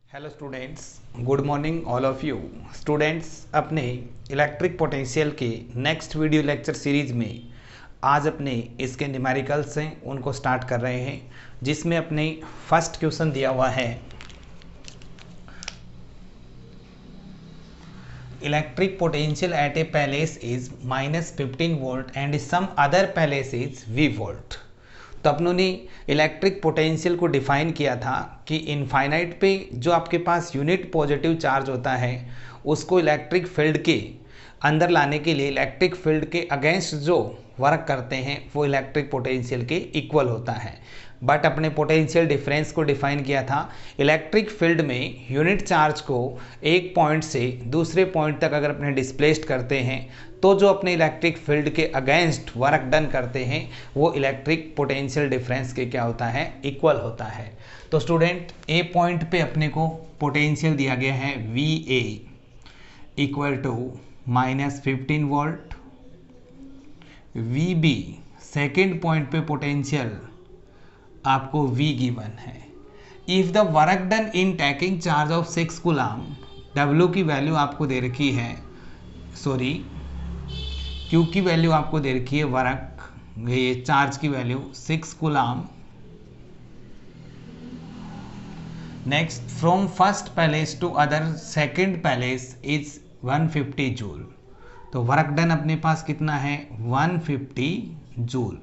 Hello students, good morning all of you. Students, अपने electric potential के next video lecture series में आज अपने इसके न्यूमेरिकल्स हैं उनको स्टार्ट कर रहे हैं, जिसमें अपने फर्स्ट क्वेश्चन दिया हुआ है electric potential at a place is -15 volt and some other place is V volt. तो अपनों ने इलेक्ट्रिक पोटेंशियल को डिफाइन किया था कि इनफाइनाइट पे जो आपके पास यूनिट पॉजिटिव चार्ज होता है उसको इलेक्ट्रिक फील्ड के अंदर लाने के लिए इलेक्ट्रिक फील्ड के अगेंस्ट जो वर्क करते हैं वो इलेक्ट्रिक पोटेंशियल के इक्वल होता है। बट अपने पोटेंशियल डिफरेंस को डिफाइन किया था इलेक्ट्रिक फील्ड में यूनिट चार्ज को एक पॉइंट से दूसरे पॉइंट तक अगर अपने डिस्प्लेस्ड करते हैं तो जो अपने इलेक्ट्रिक फील्ड के अगेंस्ट वर्क डन करते हैं वो इलेक्ट्रिक पोटेंशियल डिफरेंस के क्या होता है, इक्वल होता है। तो स्टूडेंट, ए पॉइंट पे अपने को पोटेंशियल दिया गया है VA equal to -15 volt, VB second point पे पोटेंशियल आपको V गिवन है। If the work done in taking charge of 6 coulomb, W की वैल्यू आपको दे रखी है, Q की वैल्यू आपको दे रखी है, वर्क ये चार्ज की value 6 coulomb. Next, from first place to other second place is 150 joule. तो वर्क डन अपने पास कितना है, 150 joule.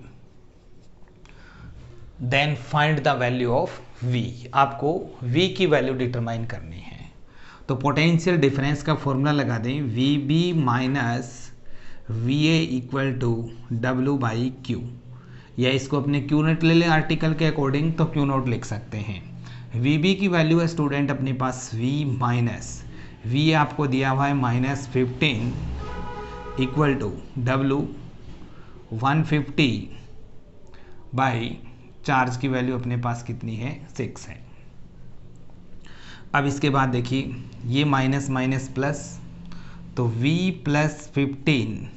Then find the value of V। आपको V की वैल्यू डिटरमाइन करनी है। तो पोटेंशियल डिफरेंस का फॉर्मूला लगा दें, VB minus VA equal to W by Q, या इसको अपने Q नोट ले लें आर्टिकल के अकॉर्डिंग तो Q नोट लिख सकते हैं। VB की वैल्यू है स्टूडेंट अपने पास V माइनस V आपको दिया हुआ है -15 equal to W 150 by charge की वैल्यू अपने पास कितनी है, 6 है। अब इसके बाद देखिए ये माइनस माइनस प्लस, तो V प्लस 15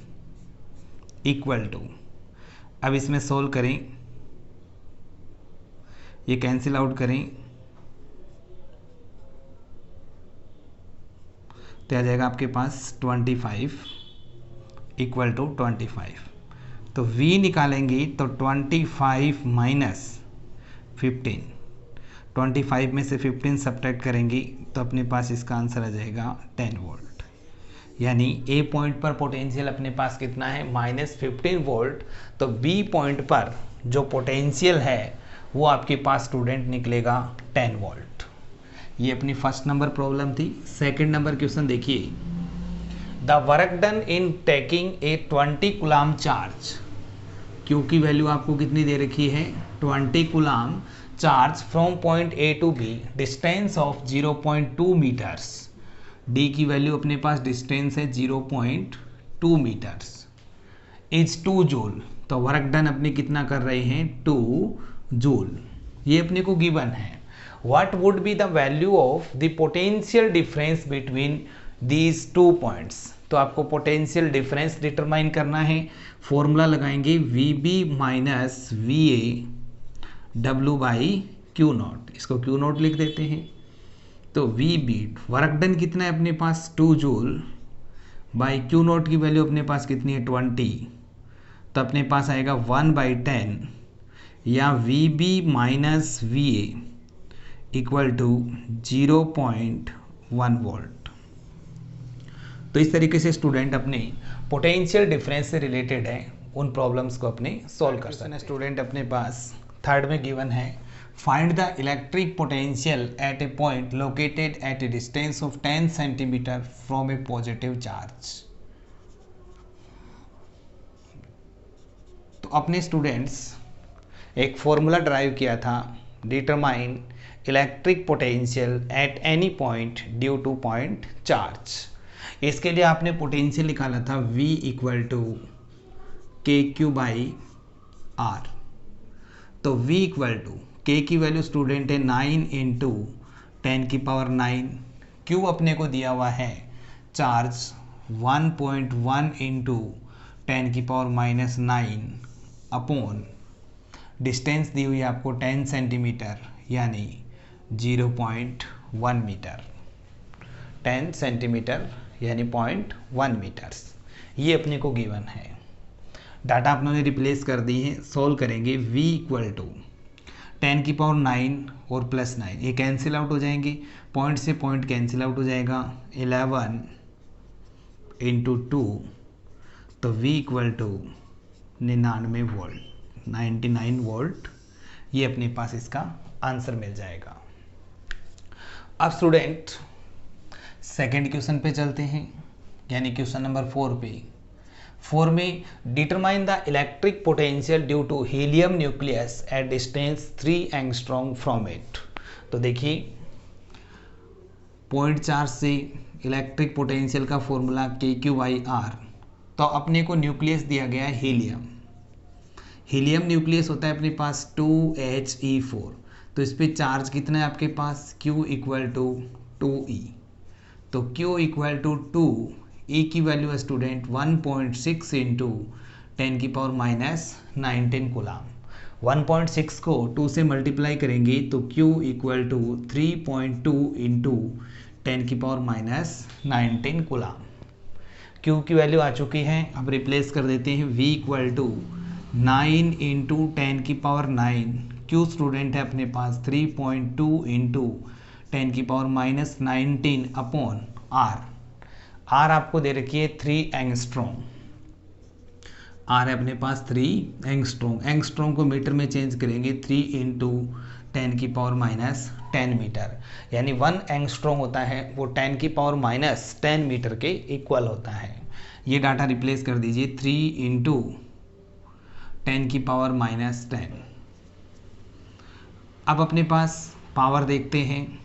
इक्वल टू, अब इसमें सोल्व करें, ये कैंसिल आउट करें तो आ जाएगा आपके पास 25 इक्वल टू 25। तो V निकालेंगे तो 25 माइनस 15, 25 में से 15 सब्ट्रैक्ट करेंगे तो अपने पास इसका आंसर आ जाएगा 10 वोल्ट। यानी A पॉइंट पर पोटेंशियल अपने पास कितना है, -15 वोल्ट। तो B पॉइंट पर जो पोटेंशियल है वो आपके पास स्टूडेंट निकलेगा 10 वोल्ट। ये अपनी फर्स्ट नंबर प्रॉब्लम थी। सेकंड नंबर क्वेश्चन देखिए, the work done in taking a 20 coulomb charge. Q की वैल्यू आपको कितनी दे रखी है, 20 coulomb charge from point A to B, distance of 0.2 metres. D की वैल्यू अपने पास डिस्टेंस है 0.2 मीटर्स, इज 2 जूल। तो वर्क डन अपने कितना कर रहे हैं, 2 जूल, ये अपने को गिवन है। What would be the value of the potential difference between these 2 points. तो आपको पोटेंशियल डिफरेंस डिटरमाइन करना है। फॉर्मूला लगाएंगे VB minus VA W by Q note, इसको Q नोट लिख देते हैं। तो VB वर्क डन कितना है अपने पास, 2 जूल, बाई Q नोट की वैल्यू अपने पास कितनी है, 20। तो अपने पास आएगा 1/10, या VB minus VA equal to 0.1 volt. तो इस तरीके से स्टूडेंट अपने पोटेंशियल डिफरेंस से रिलेटेड है उन प्रॉब्लम्स को अपने सॉल्व कर सकते हैं। स्टूडेंट अपने पास थर्ड में गिवन है, find the electric potential at a point located at a distance of 10 centimetre from a positive charge. तो अपने स्टूडेंट्स एक फॉर्मूला ड्राइव किया था, determine electric potential at any point due to point charge. इसके लिए आपने potential निकाला था V equal to KQ by R। तो V इक्वल टू K की वैल्यू स्टूडेंट है 9 इंटू 10 की पावर 9, Q अपने को दिया हुआ है चार्ज 1.1 इंटू 10 की पावर -9 अपॉन डिस्टेंस दी हुई है आपको 10 सेंटीमीटर, यानी 0.1 मीटर, 10 सेंटीमीटर यानी 0.1 मीटर्स, ये अपने को गिवन है। डाटा अपने रिप्लेस कर दी है, सोल्व करेंगे। v इक्वल टू 10 की पावर 9 और प्लस 9, ये कैंसिल आउट हो जाएंगे, पॉइंट से पॉइंट कैंसिल आउट हो जाएगा, 11 इंटू 2, तो v equal to 99 volt, 99 volt, ये अपने पास इसका आंसर मिल जाएगा। अब स्टूडेंट सेकंड क्वेश्चन पे चलते हैं, यानी क्वेश्चन नंबर 4 पे। 4 में determine the electric potential due to helium nucleus at distance 3 angstrom from it. तो देखिए 0.4 से इलेक्ट्रिक पोटेंशियल का फॉर्मूला KQ/R। तो अपने को न्यूक्लियस दिया गया है हीलियम, हीलियम न्यूक्लियस होता है अपने पास 2He4, तो इस पर चार्ज कितना है आपके पास, Q इक्वल टू 2E। तो Q इक्वल टू 2, E की वैल्यू है स्टूडेंट 1.6 इंटू 10 की पावर माइनस 19 कूलाम। 1.6 को 2 से मल्टीप्लाई करेंगे तो Q इक्वल टू 3.2 इंटू 10 की पावर माइनस 19 कूलाम। Q की वैल्यू आ चुकी है, अब रिप्लेस कर देते हैं। V इक्वल टू 9 इंटू 10 की पावर 9, Q स्टूडेंट है अपने पास 3.2 इंटू 10 की power minus 19 upon R। R आपको दे रखी है 3 एंगस्ट्रॉम, R है अपने पास 3 एंगस्ट्रॉम, एंगस्ट्रॉम को मीटर में चेंज करेंगे, 3 इंटू 10 की पावर माइनस 10 मीटर, यानी 1 एंगस्ट्रॉम होता है वो 10 की पावर माइनस 10 मीटर के इक्वल होता है। ये डाटा रिप्लेस कर दीजिए, 3 इंटू 10 की पावर माइनस 10। अब अपने पास पावर देखते हैं,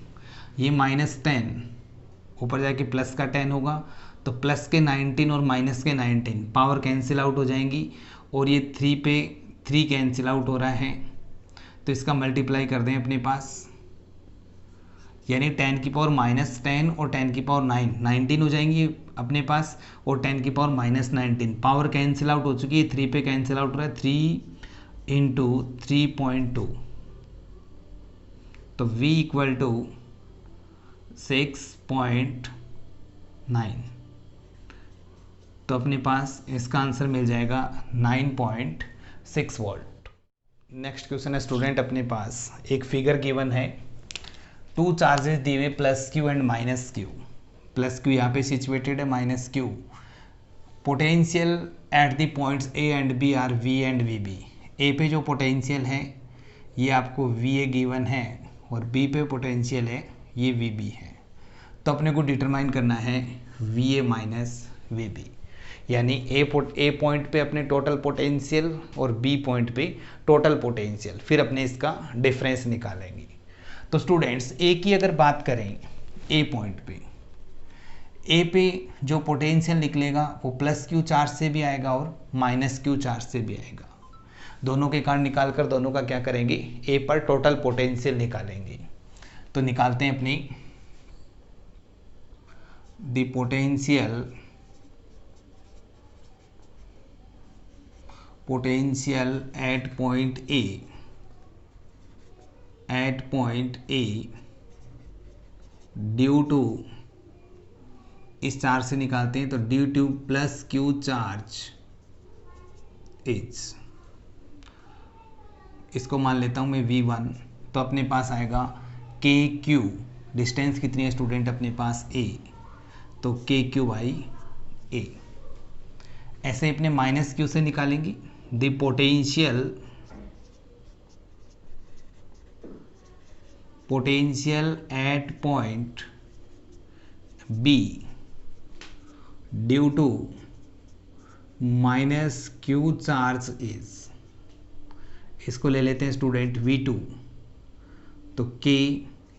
ये -10 ऊपर जाके प्लस का 10 होगा, तो प्लस के 19 और माइनस के 19 पावर कैंसिल आउट हो जाएंगी, और ये 3 पे 3 कैंसिल आउट हो रहा है, तो इसका मल्टीप्लाई कर दें अपने पास, यानी 10 की पावर माइनस 10 और 10 की पावर 19 हो जाएंगी अपने पास, और 10 की power minus 19 power cancel out हो चुकी है, 3 पे कैंसिल आउट हो रहा है, 3 इंटू 3.2, तो V इक्वल टू 6.9, तो अपने पास इसका आंसर मिल जाएगा 9.6 वोल्ट। नेक्स्ट क्वेश्चन है स्टूडेंट, अपने पास एक फिगर गिवन है, 2 चार्जेस दिए हुए plus Q and minus Q, plus Q यहाँ पे सिचुएटेड है, minus Q। Potential at the points A and B are V and VB। A पे जो पोटेंशियल है ये आपको VA गिवन है, और B पे पोटेंशियल है ये VB है। तो अपने को डिटरमाइन करना है VA माइनस VB, यानी A पॉइंट पे अपने टोटल पोटेंशियल और B पॉइंट पे टोटल पोटेंशियल, फिर अपने इसका डिफरेंस निकालेंगे। तो स्टूडेंट्स A की अगर बात करें, A पॉइंट पे, A पे जो पोटेंशियल निकलेगा वो प्लस Q चार्ज से भी आएगा और माइनस Q चार्ज से भी आएगा, दोनों के कारण निकाल कर दोनों का क्या करेंगे, A पर टोटल पोटेंशियल निकालेंगे। तो निकालते हैं अपनी the potential at point A due to, इस चार्ज से निकालते हैं, तो due to plus Q charge is, इसको मान लेता हूं मैं V1, तो अपने पास आएगा KQ, डिस्टेंस कितनी है स्टूडेंट अपने पास A, तो KQ/A। ऐसे अपने माइनस Q से निकालेंगे the potential at point B due to minus Q charge is, इसको ले लेते हैं स्टूडेंट V2, तो K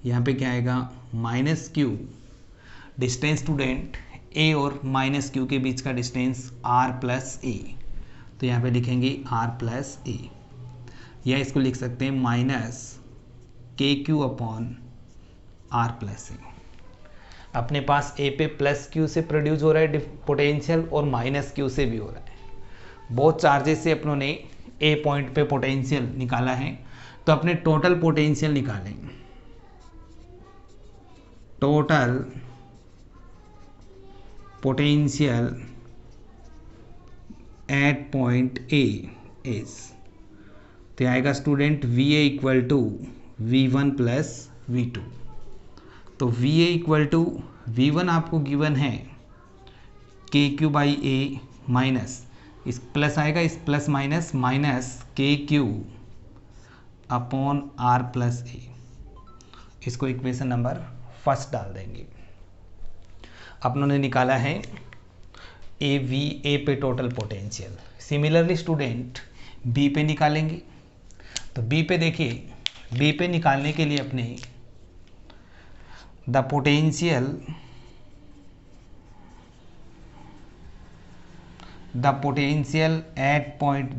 यहाँ पे क्या आएगा minus Q, distance student A और माइनस Q के बीच का डिस्टेंस R प्लस A, तो यहाँ पे लिखेंगे R प्लस A, या इसको लिख सकते हैं minus KQ upon R plus A। अपने पास A पे प्लस Q से प्रोड्यूस हो रहा है पोटेंशियल और माइनस Q से भी हो रहा है, बहुत चार्जेस से अपनों ने A पॉइंट पे पोटेंशियल निकाला है, तो अपने टोटल पोटेंशियल निकालेंगे। Total potential at point A is, तो आएगा student V A equal to V one plus V two. तो V A equal to V one आपको गिवन है K Q by A minus, इस प्लस आएगा, इस plus minus K Q upon R plus A. इसको equation number first डाल देंगे। अपनों ने निकाला है ए वी ए पे total potential. Similarly student B पे निकालेंगे। तो बी पे देखिए, बी पे निकालने के लिए अपने the potential at point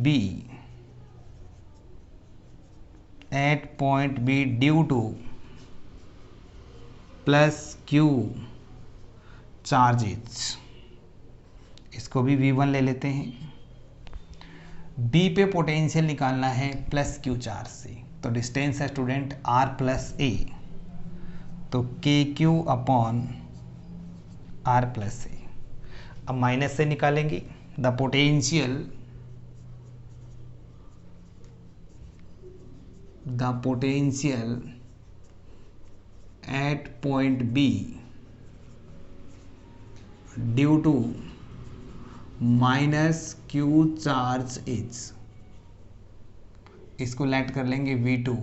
be due to plus Q charges, इसको भी V1 ले लेते हैं। B पे पोटेंशियल निकालना है प्लस क्यू चार्ज से, तो डिस्टेंस है स्टूडेंट R प्लस ए, तो K Q upon R plus A. अब माइनस से निकालेंगे the potential at point B due to minus Q charge is, इसको लेट कर लेंगे V2,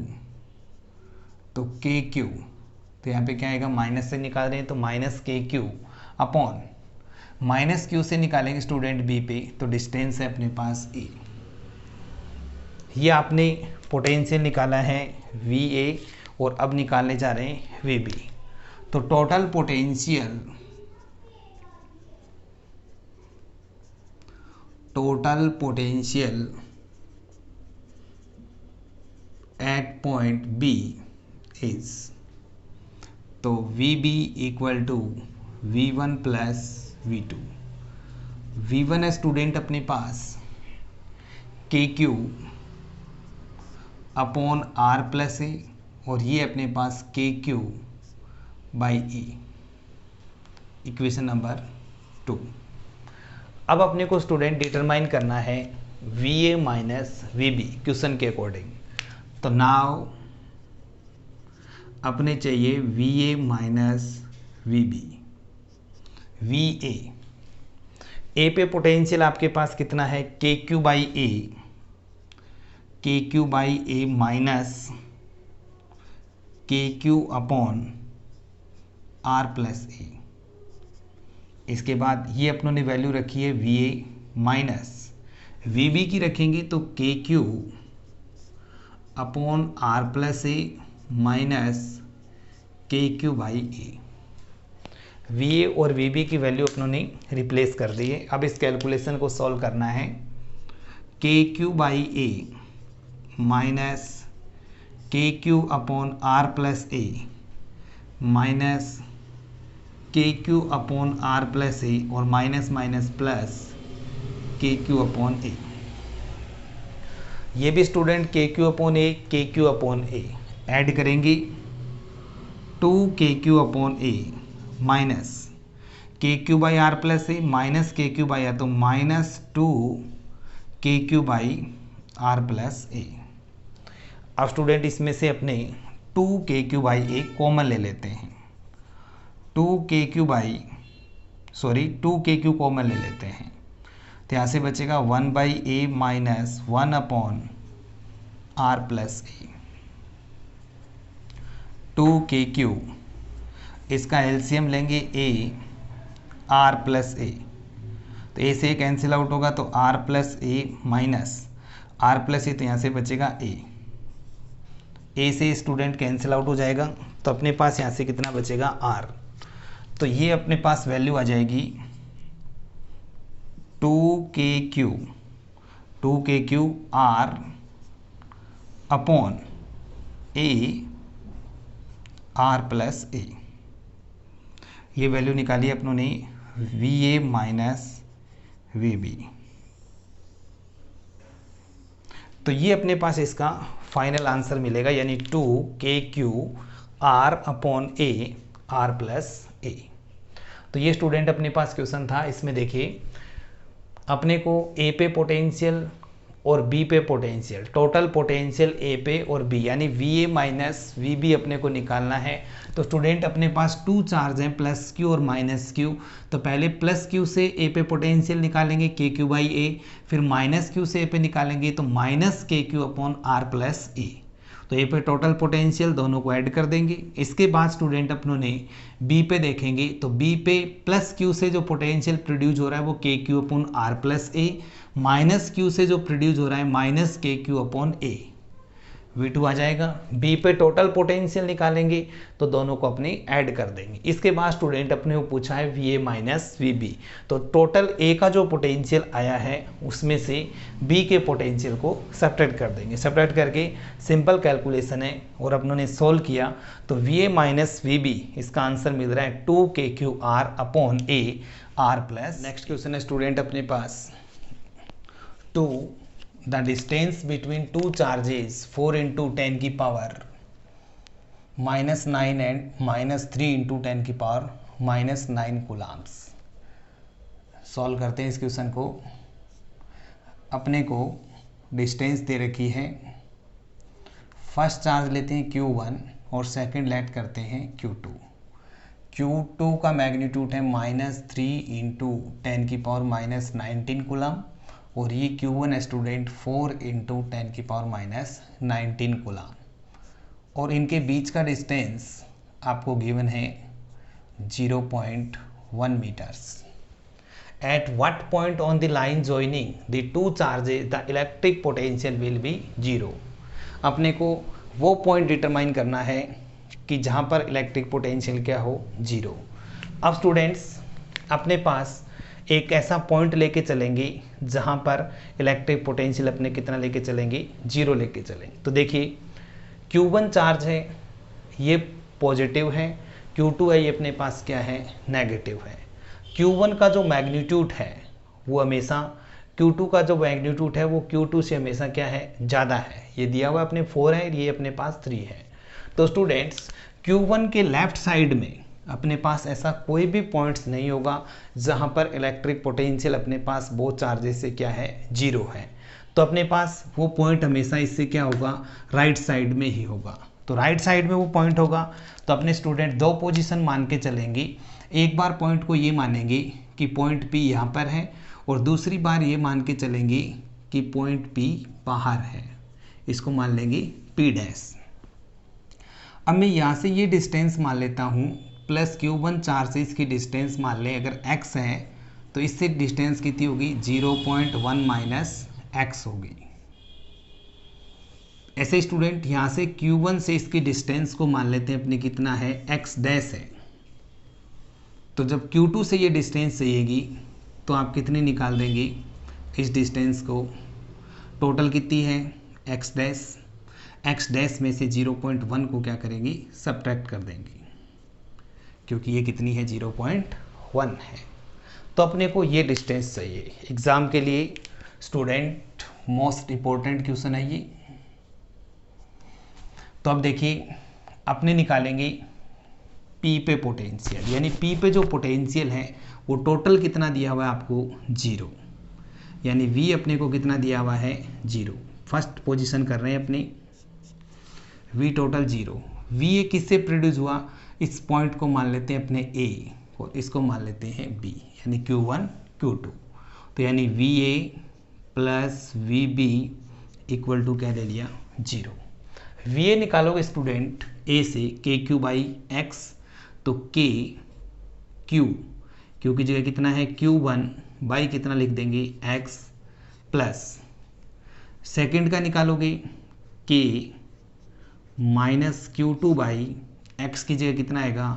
तो के क्यू, तो यहाँ पे क्या आएगा, माइनस से निकाल रहे हैं तो minus K Q upon minus Q से निकालेंगे स्टूडेंट बी पे, तो डिस्टेंस है अपने पास ए। ये आपने पोटेंशियल निकाला है वी ए और अब निकालने जा रहे हैं वी बी। तो total potential at point B is, तो V B equal to V one plus V two. V one है स्टूडेंट अपने पास K Q upon R plus A, और ये अपने पास K Q by A, equation number 2। अब अपने को स्टूडेंट डिटरमाइन करना है V A minus V B question के अकॉर्डिंग। तो नाउ अपने चाहिए V A minus V B. We A पे पोटेंशियल आपके पास कितना है, K Q by A minus K Q upon R plus A. इसके बाद ये अपनों ने वैल्यू रखी है V A minus V B की रखेंगे, तो K Q upon R plus A minus K Q by A. V A और वी बी की वैल्यू अपनों ने रिप्लेस कर दी है। अब इस कैलकुलेशन को सॉल्व करना है, K Q by A minus K Q upon R plus A minus K Q upon R plus A, और minus minus plus K Q upon A. ये भी स्टूडेंट के क्यू अपॉन ए ऐड करेंगे, 2 K Q upon A minus K Q by R plus A minus K Q by R, तो minus 2 K Q by R plus A. अब student इसमें से अपने 2 K Q by A common ले लेते हैं, 2 K Q common ले लेते हैं, तो यहाँ से बचेगा 1 by A minus 1 upon R plus A. 2 K Q, इसका एलसीएम लेंगे ए आर प्लस ए, तो ए से कैंसिल आउट होगा, तो R plus A minus R plus A, तो यहाँ से बचेगा ए से स्टूडेंट कैंसिल आउट हो जाएगा, तो अपने पास यहाँ से कितना बचेगा, आर। तो ये अपने पास वैल्यू आ जाएगी 2 K Q R upon A R plus A. ये वैल्यू निकाली अपनों ने V A minus V B. तो ये अपने पास इसका फाइनल आंसर मिलेगा, यानी 2 K Q R upon A R plus A. तो ये स्टूडेंट अपने पास क्वेश्चन था। इसमें देखिए अपने को ए पे पोटेंशियल और बी पे पोटेंशियल, टोटल पोटेंशियल ए पे और बी यानी V A minus V B अपने को निकालना है। तो स्टूडेंट अपने पास टू चार्ज हैं, प्लस क्यू और माइनस क्यू। तो पहले प्लस क्यू से ए पे पोटेंशियल निकालेंगे के क्यू बाई ए, फिर माइनस क्यू से ए पे निकालेंगे तो minus K Q upon R plus A. तो ए पे टोटल पोटेंशियल दोनों को ऐड कर देंगे। इसके बाद स्टूडेंट अपनों ने बी पे देखेंगे तो बी पे प्लस क्यू से जो पोटेंशियल प्रोड्यूस हो रहा है वो K Q upon R plus A, minus Q से जो प्रोड्यूस हो रहा है माइनस के क्यू अपॉन ए, V2 आ जाएगा। बी पे टोटल पोटेंशियल निकालेंगे तो दोनों को अपनी ऐड कर देंगे। इसके बाद स्टूडेंट अपने को पूछा है V A minus V B, तो टोटल ए का जो पोटेंशियल आया है उसमें से बी के पोटेंशियल को सब्ट्रैक्ट कर देंगे। सब्ट्रैक्ट करके सिंपल कैलकुलेशन है और अपनों ने सोल्व किया तो V A minus V B इसका आंसर मिल रहा है 2 K Q R upon A R plus. Next question है स्टूडेंट अपने पास 2 the distance between two charges 4 into 10 की पावर -9 and -3 into 10 की पावर -9 कूलम्स। सॉल्व करते हैं इस क्वेश्चन को। अपने को डिस्टेंस दे रखी है, फर्स्ट चार्ज लेते हैं Q1 और सेकंड लेट करते हैं Q2। Q2 का मैग्नीट्यूड है -3 इंटू 10 की पावर -19 कूलम और ये Q1 है स्टूडेंट 4 इंटू 10 की पावर -19 कूलम और इनके बीच का डिस्टेंस आपको गिवन है 0.1 metres. At what point on the line joining the two charges the electric potential will be 0। अपने को वो पॉइंट डिटरमाइन करना है कि जहाँ पर इलेक्ट्रिक पोटेंशियल क्या हो 0। अब स्टूडेंट्स अपने पास एक ऐसा पॉइंट लेके चलेंगे जहाँ पर इलेक्ट्रिक पोटेंशियल अपने कितना लेके चलेंगे 0 लेके चलेंगे। तो देखिए Q1 चार्ज है ये पॉजिटिव है, Q2 है ये अपने पास क्या है नेगेटिव है। Q1 का जो मैग्नीट्यूड है वो हमेशा Q2 का जो मैग्नीट्यूड है वो Q2 से हमेशा क्या है ज़्यादा है। ये दिया हुआ अपने 4 है, ये अपने पास 3 है। तो स्टूडेंट्स Q1 के लेफ्ट साइड में अपने पास ऐसा कोई भी पॉइंट्स नहीं होगा जहां पर इलेक्ट्रिक पोटेंशियल अपने पास वो चार्जेस से क्या है 0 है। तो अपने पास वो पॉइंट हमेशा इससे क्या होगा राइट साइड में ही होगा। तो राइट साइड में वो पॉइंट होगा तो अपने स्टूडेंट दो पोजीशन मान के चलेंगे। एक बार पॉइंट को ये मानेंगे कि पॉइंट P यहाँ पर है और दूसरी बार ये मान के चलेंगे कि पॉइंट P बाहर है, इसको मान लेंगे P डैश। अब मैं यहाँ से ये डिस्टेंस मान लेता हूँ प्लस Q1 चार्ज से इसकी डिस्टेंस मान लें अगर x है तो इससे डिस्टेंस कितनी होगी 0.1 माइनस x होगी। ऐसे स्टूडेंट यहाँ से Q1 से इसकी डिस्टेंस को मान लेते हैं अपने कितना है x डैश है। तो जब Q2 से ये डिस्टेंस चाहिएगी तो आप कितनी निकाल देंगे इस डिस्टेंस को, टोटल कितनी है x डैश में से 0.1 को क्या करेंगी सब्ट्रैक्ट कर देंगे क्योंकि ये कितनी है 0.1 है। तो अपने को ये डिस्टेंस चाहिए। एग्ज़ाम के लिए स्टूडेंट मोस्ट इम्पोर्टेंट क्वेश्चन है ये। तो अब देखिए अपने निकालेंगे P पे पोटेंशियल, यानी P पे जो पोटेंशियल है वो टोटल कितना दिया हुआ है आपको 0, यानी V अपने को कितना दिया हुआ है 0। फर्स्ट पोजीशन कर रहे हैं अपनी V टोटल 0। V ए किससे प्रोड्यूस हुआ, इस पॉइंट को मान लेते हैं अपने A और इसको मान लेते हैं B, यानी Q1 Q2। तो यानी VA plus VB equal to क्या ले लिया 0। VA निकालोगे स्टूडेंट A से KQ बाई X, तो KQ की जगह कितना है Q1 बाई कितना लिख देंगे X प्लस सेकेंड का निकालोगे K minus Q2 by x की जगह कितना आएगा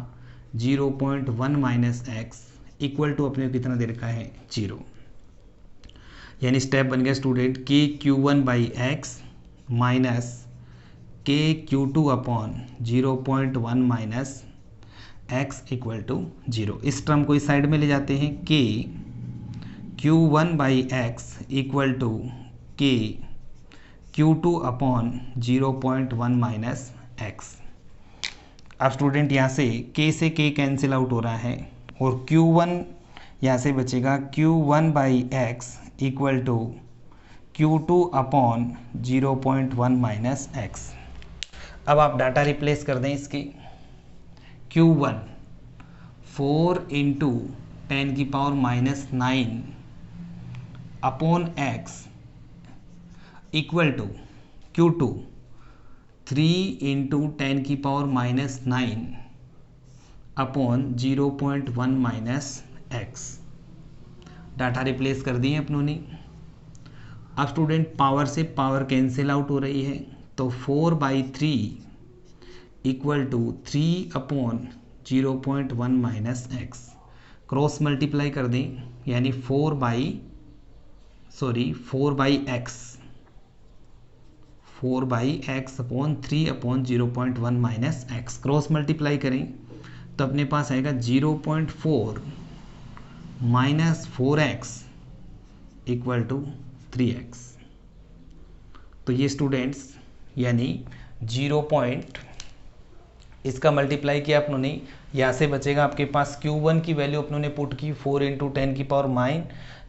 0.1 माइनस एक्स इक्वल टू अपने को कितना दे रखा है 0। यानी स्टेप बन गया स्टूडेंट के Q1 by x minus K Q2 upon 0.1 minus x equal to 0। इस टर्म को इस साइड में ले जाते हैं के Q1 by x equal to के Q2 अपॉन 0.1 माइनस एक्स। अब स्टूडेंट यहाँ से के कैंसिल आउट हो रहा है और Q1 यहाँ से बचेगा Q1/x equal to Q2 upon 0.1 minus x. अब आप डाटा रिप्लेस कर दें इसकी। Q1 4 into 10⁻⁹ upon x equal to Q2 3 into 10⁻⁹ upon 0.1 minus x. Data replace कर दिए अपनों ने। अब स्टूडेंट पावर से पावर कैंसिल आउट हो रही है, तो 4/3 equal to 3 upon 0.1 minus x. Cross multiply कर दें, यानी 4/x upon 3 upon 0.1 minus x. Cross multiply करें तो अपने पास आएगा 0.4 minus 4x equal to 3x। तो ये स्टूडेंट्स यानी 0. इसका मल्टीप्लाई किया अपनों ने, यहाँ से बचेगा आपके पास Q1 की वैल्यू अपनों ने पुट की 4 इंटू 10⁻⁹,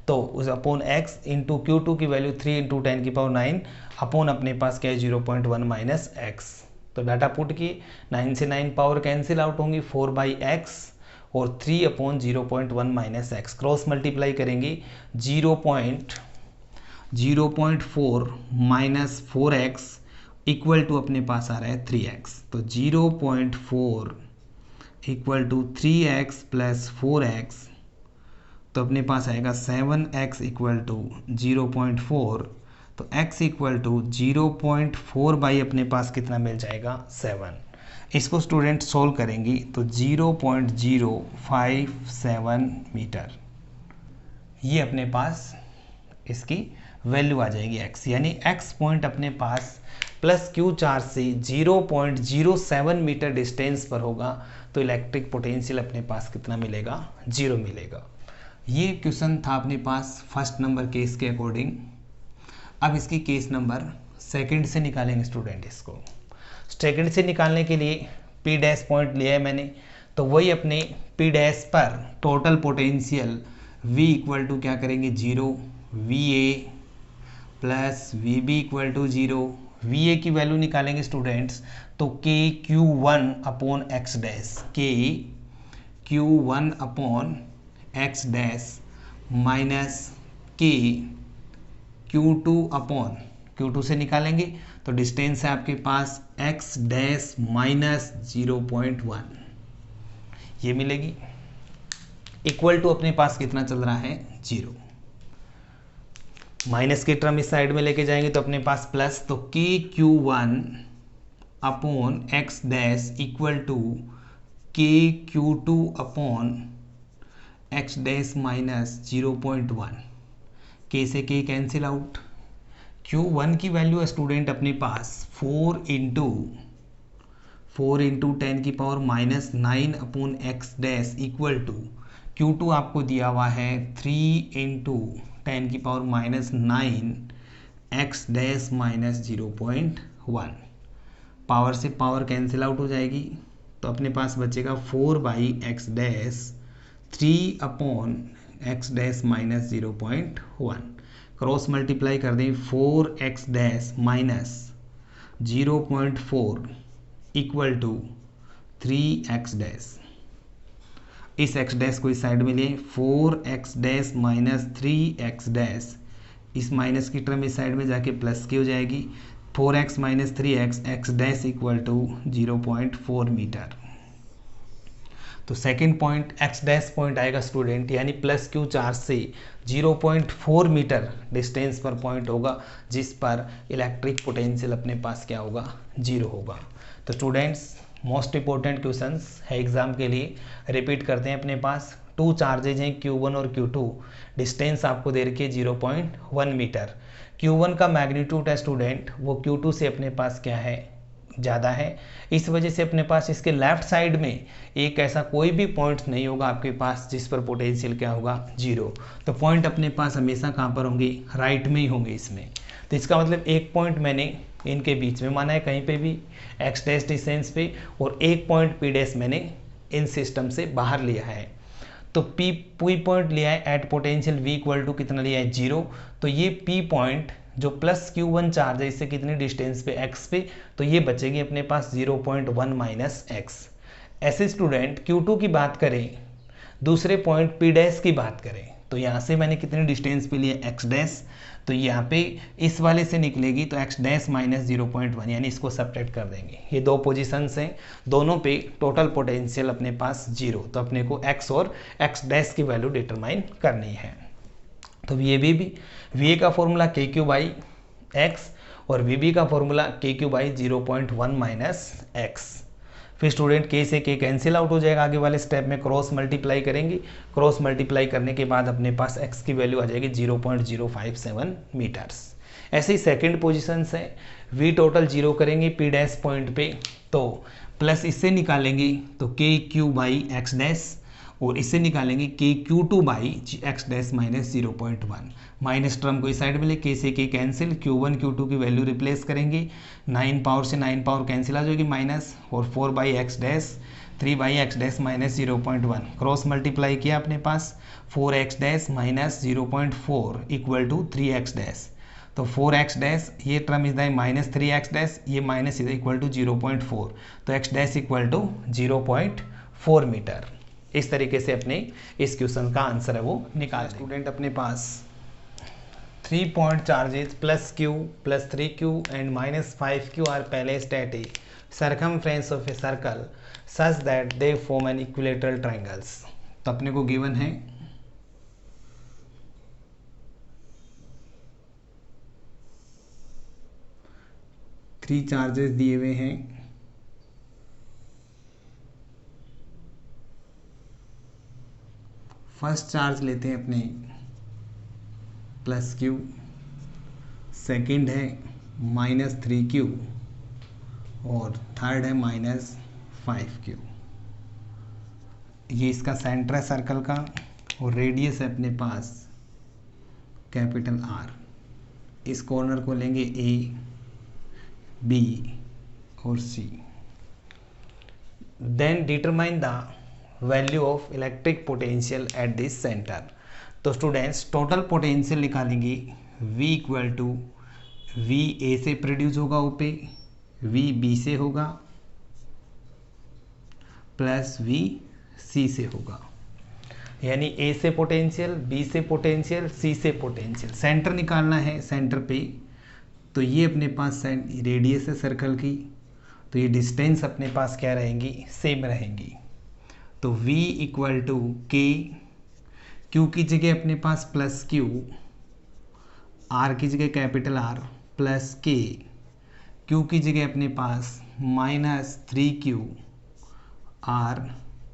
तो उस अपॉन x इंटू Q2 की वैल्यू 3 इंटू 10⁹ अपॉन अपने पास क्या है 0.1 माइनस एक्स। तो डाटा पुट की 9 से 9 पावर कैंसिल आउट होंगी, 4/x और 3 upon 0.1 minus x. Cross multiply करेंगे 0.4 माइनस 4x इक्वल टू अपने पास आ रहा है 3x। तो 0.4 equal to 3x plus 4x, तो अपने पास आएगा 7x इक्वल टू 0.4। तो x इक्वल टू 0.4 बाई अपने पास कितना मिल जाएगा 7। इसको स्टूडेंट सोल्व करेंगी तो 0.057 मीटर ये अपने पास इसकी वैल्यू आ जाएगी x, यानी x पॉइंट अपने पास प्लस Q चार्ज से 0.07 मीटर डिस्टेंस पर होगा, तो इलेक्ट्रिक पोटेंशियल अपने पास कितना मिलेगा 0 मिलेगा। ये क्वेश्चन था अपने पास फर्स्ट नंबर केस के अकॉर्डिंग। अब इसकी केस नंबर सेकंड से निकालेंगे स्टूडेंट। इसको सेकंड से निकालने के लिए P डैश पॉइंट लिया है मैंने, तो वही अपने P डैश पर total potential V equal to क्या करेंगे 0, VA plus VB equal to 0। VA की वैल्यू निकालेंगे स्टूडेंट्स तो KQ1 upon x dash, KQ1 upon x dash minus KQ2 upon Q2 से निकालेंगे तो डिस्टेंस है आपके पास एक्स डैश माइनस 0.1 ये मिलेगी। इक्वल टू अपने पास कितना चल रहा है 0। माइनस के टर्म इस साइड में लेके जाएंगे तो अपने पास प्लस, तो KQ1 upon x dash equal to KQ2 upon x dash minus 0.1। K से K कैंसिल आउट। Q1 की वैल्यू है स्टूडेंट अपने पास 4 into 10⁻⁹ upon x dash equal to Q2 आपको दिया हुआ है 3 into 10⁻⁹ x dash minus 0.1। Power से पावर कैंसिल आउट हो जाएगी तो अपने पास बचेगा 4/x dash 3 upon x dash minus 0.1। Cross multiply कर दें 4x dash minus 0.4 equal to 3x dash. इस x डैश को इस साइड में लें, 4x dash minus 3x dash, इस माइनस की टर्म इस साइड में जाके प्लस की हो जाएगी। 4x minus 3x x dash equal to 0.4 metre. तो second point x dash point आएगा स्टूडेंट, यानी प्लस Q चार्ज से 0.4 मीटर डिस्टेंस पर पॉइंट होगा जिस पर इलेक्ट्रिक पोटेंशियल अपने पास क्या होगा 0 होगा। तो स्टूडेंट्स मोस्ट इंपॉर्टेंट क्वेश्चंस है एग्जाम के लिए, रिपीट करते हैं। अपने पास 2 चार्जेज हैं Q1 और Q2, डिस्टेंस आपको दे रखी है 0.1 मीटर। Q1 का मैग्नीट्यूड है स्टूडेंट वो Q2 से अपने पास क्या है ज़्यादा है, इस वजह से अपने पास इसके लेफ्ट साइड में एक ऐसा कोई भी पॉइंट नहीं होगा आपके पास जिस पर पोटेंशियल क्या होगा 0। तो पॉइंट अपने पास हमेशा कहाँ पर होंगे राइट में ही होंगे इसमें। तो इसका मतलब एक पॉइंट मैंने इनके बीच में माना है कहीं पे भी एक्स डैश डिस्टेंस पे, और एक पॉइंट पी डैश मैंने इन सिस्टम से बाहर लिया है। तो पी पॉइंट लिया है at potential V equal to कितना लिया है 0। तो ये पी पॉइंट जो प्लस Q1 चार्ज है इससे कितनी डिस्टेंस पे x पे, तो ये बचेगी अपने पास 0.1 माइनस एक्स। ऐसे स्टूडेंट Q2 की बात करें, दूसरे पॉइंट P डैश की बात करें, तो यहाँ से मैंने कितनी डिस्टेंस पे लिया x डैश, तो यहाँ पे इस वाले से निकलेगी तो x डैश माइनस 0.1, यानी इसको सब्ट्रैक्ट कर देंगे। ये दो पोजीशंस हैं, दोनों पे टोटल पोटेंशियल अपने पास 0, तो अपने को x और x डैश की वैल्यू डिटरमाइन करनी है। तो VA का फॉर्मूला KQ बाई एक्स और VB का formula KQ by 0.1 minus x. फिर स्टूडेंट K से K कैंसिल आउट हो जाएगा, आगे वाले स्टेप में क्रॉस मल्टीप्लाई करेंगे, क्रॉस मल्टीप्लाई करने के बाद अपने पास x की वैल्यू आ जाएगी 0.057 मीटर्स। ऐसे ही सेकंड पोजीशन से V टोटल 0 करेंगे P डैश पॉइंट पे, तो प्लस इससे निकालेंगे तो KQ बाई एक्स डैश, और इससे निकालेंगे KQ2 by x dash minus 0.1। Minus term को इस साइड में ले, K से K कैंसिल, Q1 Q2 की वैल्यू रिप्लेस करेंगे, 9 पावर से 9 पावर कैंसिल आ जाएगी माइनस, और 4 by x dash 3 by x dash minus 0.1, cross multiply किया अपने पास 4 x dash minus 0.4 equal to 3 x dash. तो 4 एक्स डैश ये term is the minus 3 x dash, ये माइनस इज इक्वल टू 0.4, तो x dash equal to 0.4 metre. इस तरीके से अपने इस क्वेश्चन का आंसर है वो निकाल। स्टूडेंट अपने पास 3 point charges plus Q plus 3Q and minus 5Q are placed at a circumference of a circle such that they form an equilateral triangles. तो अपने को गिवन है थ्री चार्जेस दिए हुए हैं, फर्स्ट चार्ज लेते हैं अपने प्लस Q, सेकंड है माइनस 3Q और थर्ड है माइनस 5Q। ये इसका सेंटर है सर्कल का, और रेडियस है अपने पास कैपिटल R। इस कॉर्नर को लेंगे A, B और C। Then determine the value of electric potential at this centre. तो स्टूडेंट्स टोटल पोटेंशियल निकालेंगे V equal to V A से प्रोड्यूस होगा ओपे, V B से होगा प्लस V C से होगा, यानी A से पोटेंशियल, B से पोटेंशियल, C से पोटेंशियल। सेंटर निकालना है सेंटर पे, तो ये अपने पास रेडियस है सर्कल की, तो ये डिस्टेंस अपने पास क्या रहेंगी, सेम रहेंगी। तो V equal to K, Q की जगह अपने पास प्लस Q, R की जगह capital R plus K, Q की जगह अपने पास minus 3Q R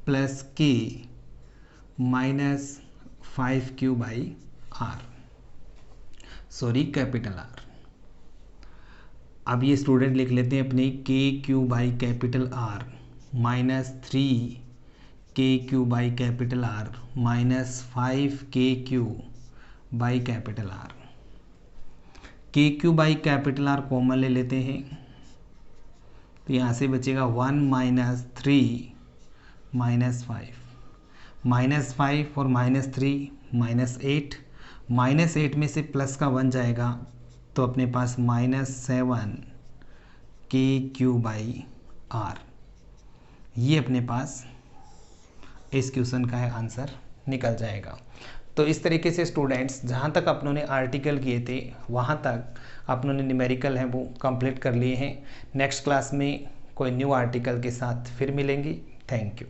plus K minus 5Q by R, sorry capital R। अब ये स्टूडेंट लिख लेते हैं अपने KQ by capital R minus 3KQ by capital R minus 5KQ by capital R। KQ by capital R common ले लेते हैं, तो यहाँ से बचेगा 1 माइनस 3 माइनस 5, माइनस 5 और माइनस 3 माइनस 8, माइनस 8 में से प्लस का 1 जाएगा, तो अपने पास माइनस 7KQ बाई R। ये अपने पास इस क्वेश्चन का है आंसर निकल जाएगा। तो इस तरीके से स्टूडेंट्स जहाँ तक अपनों ने आर्टिकल किए थे वहाँ तक अपनों ने न्यूमेरिकल हैं वो कंप्लीट कर लिए हैं। नेक्स्ट क्लास में कोई न्यू आर्टिकल के साथ फिर मिलेंगे। Thank you.